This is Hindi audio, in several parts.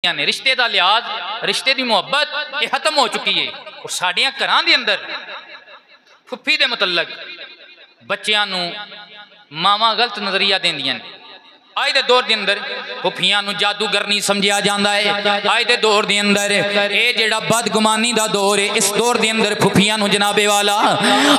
ने रिश्ते का लिहाज, रिश्ते की मुहब्बत ये खत्म हो चुकी है। और साडियां घरां दे अंदर फुफी दे मुतल्लक बच्चियां नूं मावां गलत नजरिया देंदियां ने। अज के दौर के अंदर फुफियां नूं जादूगर नहीं समझिया जाता है। अज के दौर के अंदर ये जिहड़ा बदगुमानी का दौर है, इस दौर के अंदर फुफियां नूं जनाबे वाला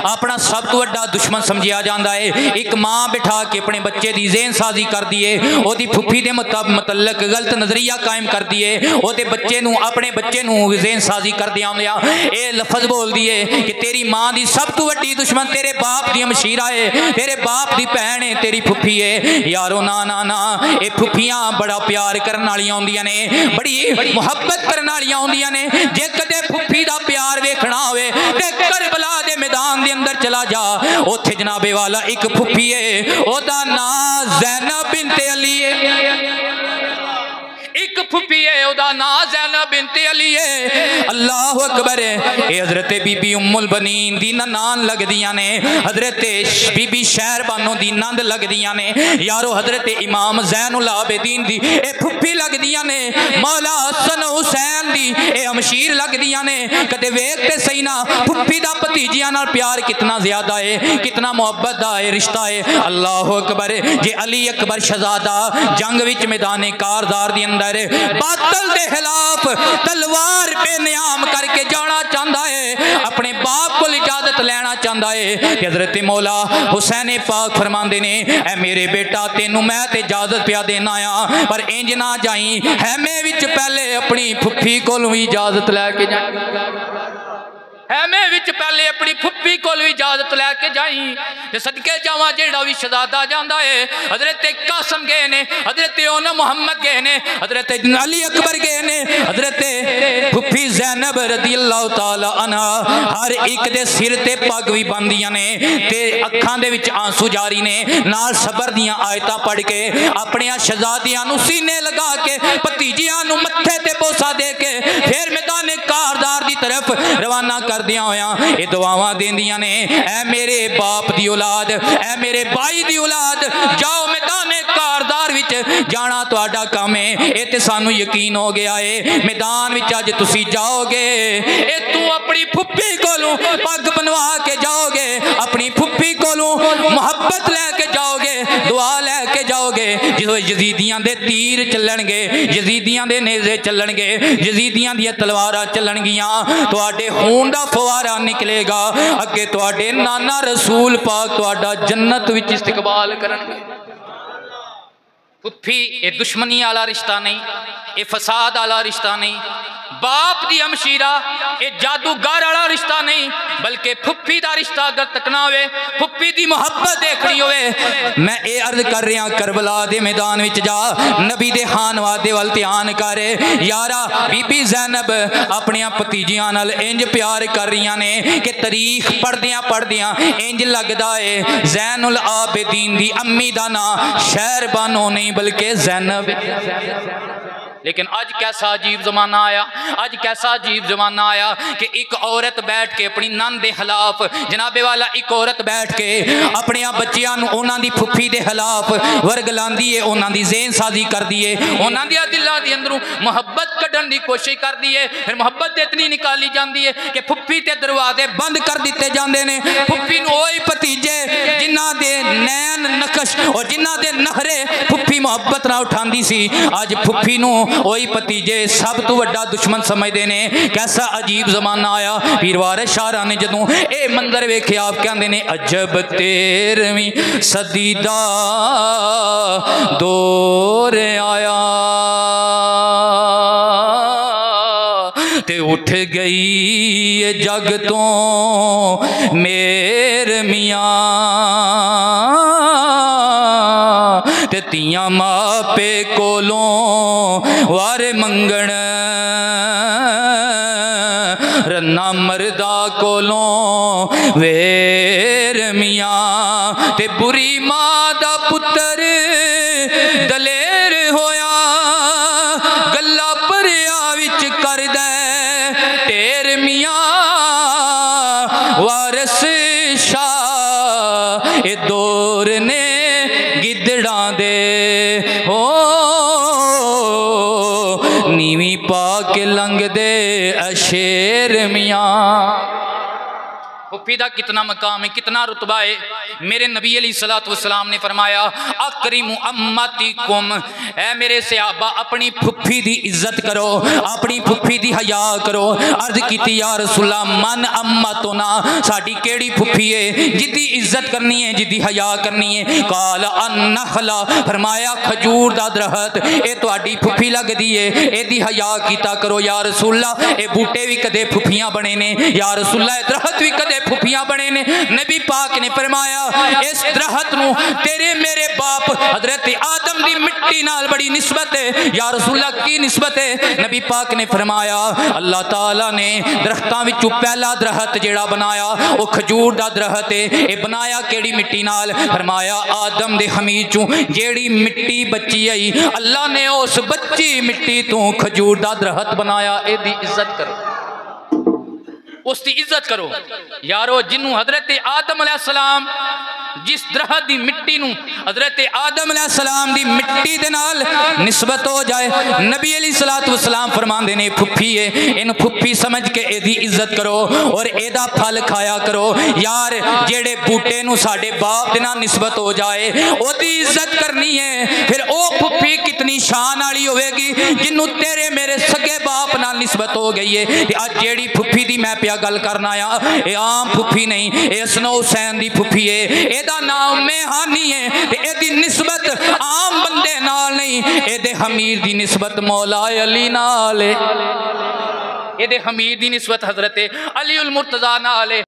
अपना सब तो वड्डा दुश्मन समझिया जाता है। एक माँ बिठा के अपने बच्चे की ज़हन साजी कर दी है, उसकी फुफी के मुतल्लक गलत नजरिया कायम कर दी है, उसके बच्चे नूं अपने बच्चे नूं ज़हन साजी कर दिया ये लफज बोल दिए कि तेरी माँ की सब तो वड्डी दुश्मन तेरे बाप की मशीरा है, तेरे बाप की भैन है, तेरी फुफी है। यारो ना ना ना, ये फुफियां बड़ा प्यार करने वालियां होंदियां ने, बड़ी मुहब्बत करने वालियां होंदियां ने। जे कदे फुफी दा प्यार वेखना होवे ते करबला दे मैदान दे अंदर चला जा, उत्थे जनाबे वाला एक फुफी है, ओदा नाम ज़ैनब बिनते अली है। एक फुफी है, ओदा नाम ज़ैनब बिनते अली है। अल्लाह अकबर है। ये हजरत बीबी उम्मुल बनीन दी नान लगदियां ने, हजरत बीबी शहर बानो दी नंद लगदियां ने। यारो हजरत इमाम ज़ैनुल आबिदीन दी ए फुफी लगदियां ने, मौला हसन हुसैन दी ए अमशीर लगदियां ने। कदे वेखते सही ना फुफी दा भतीजियां नाल प्यार कितना ज्यादा है, कितना मुहब्बत दा है रिश्ता है। अल्लाह अकबर। जे अली अकबर शहजादा जंग विच मैदाने कारदार दी अंदर बातल दे खिलाफ तलवार बेनियाम करके जाना चाहता है, अपने बाप को इजाजत लेना चाहता है। हजरत मौला हुसैन पाक फरमांदे ने, ऐ मेरे बेटा तेनू मैं ते इजाजत पिया देना आ, पर इंज ना जाई हैमे विच पहले अपनी फुफी कोलों इजाजत लैके जाई, हैमे विच पहले अपनी फुफी को इजाजत लैके जाई। सदके जावा जेड़ा भी शहजादा जाता है, हजरत कासम गए ने, हजरत ओन मुहम्मद गए ने, हजरत अली अकबर गए ने, हजरत फुफी ज़ैनब रज़ी अल्लाह तआला अन्हा हर एक दे सिर ते पग भी बंदियां ने ते अखां दे विच आंसू जारी ने, नाल सबर दियां आयतां पढ़ के अपने शहजादियां नूं सीने लगा के भतीजियां नूं मत्थे ते बोसा दे के फिर मैदान कारदार दी तरफ रवाना कर दिया होया ये दुआवां देंदियां ने, ऐ मेरे बाप दी औलाद, ऐ मेरे भाई दी औलाद, जाओ मैदान कारदार विच जाना तुहाडा काम है। ये ते सानू यकीन हो गया है, मैदान विच अज तुसी जाओगे, ए तू अपनी फुफी कोलों पग बनवा के जाओगे, अपनी फुफी कोलों मुहब्बत लैके जाओगे, दुआ लैके जाओगे। जो यजीदियां दे तीर चलणगे, यजीदियां दे नेज़े चलणगे, यजीदियां दी तलवारां चलणगियां, तुहाडे खून दा फवारा निकलेगा, अगे तुहाडे नाना रसूल पाक तुहाडा जन्नत विच इस्तकबाल करनगे। फुफी ये दुश्मनी वाला रिश्ता नहीं, ये फसाद वाला रिश्ता नहीं, बाप दी हमशीरा ये जादूगर वाला रिश्ता नहीं, बल्कि फुफी का रिश्ता अगर तकना होवे, फुफी की मुहब्बत देखनी होवे। मैं ये अर्ज कर रहा करबला दे मैदान विच जा, नबी दे खानवादे वाल ध्यान कर यारा। बीबी ज़ैनब अपनिया भतीजियां नाल इंज प्यार कर रही ने कि तारीख पढ़दियां पढ़दियां इंज लगता है ज़ैनुल आबिदीन दी अम्मी दा नाम शहर बानो नहीं बल्कि ज़ैनब। लेकिन अज कैसा अजीब जमाना आया, अज कैसा अजीब जमाना आया कि एक औरत बैठ के अपनी नंद के खिलाफ, जनाबे वाला एक औरत बैठ के अपने बच्चियां उन्हां दी फुफी के खिलाफ वरगलांदी है, उन्हां दी ज़हन साजी कर दी है, उन्हां दी दिलों के अंदरों मुहब्बत कढ़न की कोशिश कर दी है। फिर मुहब्बत इतनी निकाली जाती है कि फुफी के दरवाजे बंद कर दिते जाते हैं। फुफी वही भतीजे जिन्हां दे नैन नकश और जिन्हां दे नखरे फुफी मुहब्बत ना उठांदी सी, अज फुफी नूं वही भतीजे सब तो वड्डा दुश्मन समझते हैं। कैसा अजीब जमाना आया। पीर वारिस शाह ने जदों ये मंजर वेखे आप कहते हैं, अजब 13वीं सदी दा दौर आया ते उठ गई जग तो मेर मियाँ, ते तियां मापे कोलों वार मंगण, रन्ना मरदा कोलों वेर मियाँ, ते बुरी माँ दा पुत्र दलेर होया, गल्ला भरिया विच कर दे तेर मियाँ। वारिस शाह ए दौर ने गिदड़ा दे हो नीवी इवी पा के लंघ दे शेर मियाँ। फुफी का कितना मकाम है, कितना रुतबा है। मेरे नबी अलैहिस्सलाम ने फरमाया अकरिमु अम्मतिकुम, ऐ मेरे सहाबा अपनी फुफी की इज्जत करो, अपनी फुफी की हया करो। अर्ज की या रसूलल्लाह मन अम्मतुना, साडी केड़ी फुफी है जिदी इज्जत करनी है, जिदी हया करनी है। काल अन्नखला, फरमाया खजूर का दरख्त, ये तुहाडी फुफी लगदी है, एदी हया कीता करो। या रसूलल्लाह ये बूटे भी कदे फुफियां बने ने, या रसूलल्लाह ये दरख्त भी कदे फुफियां बने ने। नबी पाक ने फरमाया इस दरख्त नूं तेरे मेरे बाप हजरत आदम दी मिट्टी नाल बड़ी निस्बत है। या रसूलल्लाह की निस्बत है? नबी पाक ने फरमाया अल्लाह ताला ने दरख्तां विचों पहला दरख्त जेड़ा बनाया वो खजूर दा दरख्त है। ये बनाया केड़ी मिट्टी नाल? फरमाया आदम दे हमीर चों जेड़ी मिट्टी बची आई, अल्लाह ने उस बच्ची मिट्टी तो खजूर दा दरख्त बनाया। एदी इज्जत करो, उसकी इज्जत करो यारो। जिन्हों हजरत आदम अलैहिस्सलाम जिस दरख्त की मिट्टी नूं हजरत आदम अलैहिस्सलाम दी मिट्टी दे नाल निस्बत हो जाए, नबी अलैहिस्सलाम फरमांदे ने फुफी है, इन फुफी समझ के एदी इज्जत करो और एदा फल खाया करो। यार जेड़े बूटे नूं साडे बाप दे नाल निस्बत हो जाए ओदी इज्जत करनी है, फिर ओ फुफी कितनी शान वाली होवेगी जिन्हों तेरे मेरे सगे बाप नाल निस्बत हो गई है। अज जेड़ी फुफी दी मैं गल करना आ, ये आम फुफी नहीं, ये हसन हुसैन दी फुफी है। एदा नाम मेहानी है ते एदी निस्बत आम बंदे नाल नहीं, एदे हमीर दी निस्बत मौला अली नाल है। एदे हमीर दी निस्बत हजरत अली उल मुर्तजा नाल है।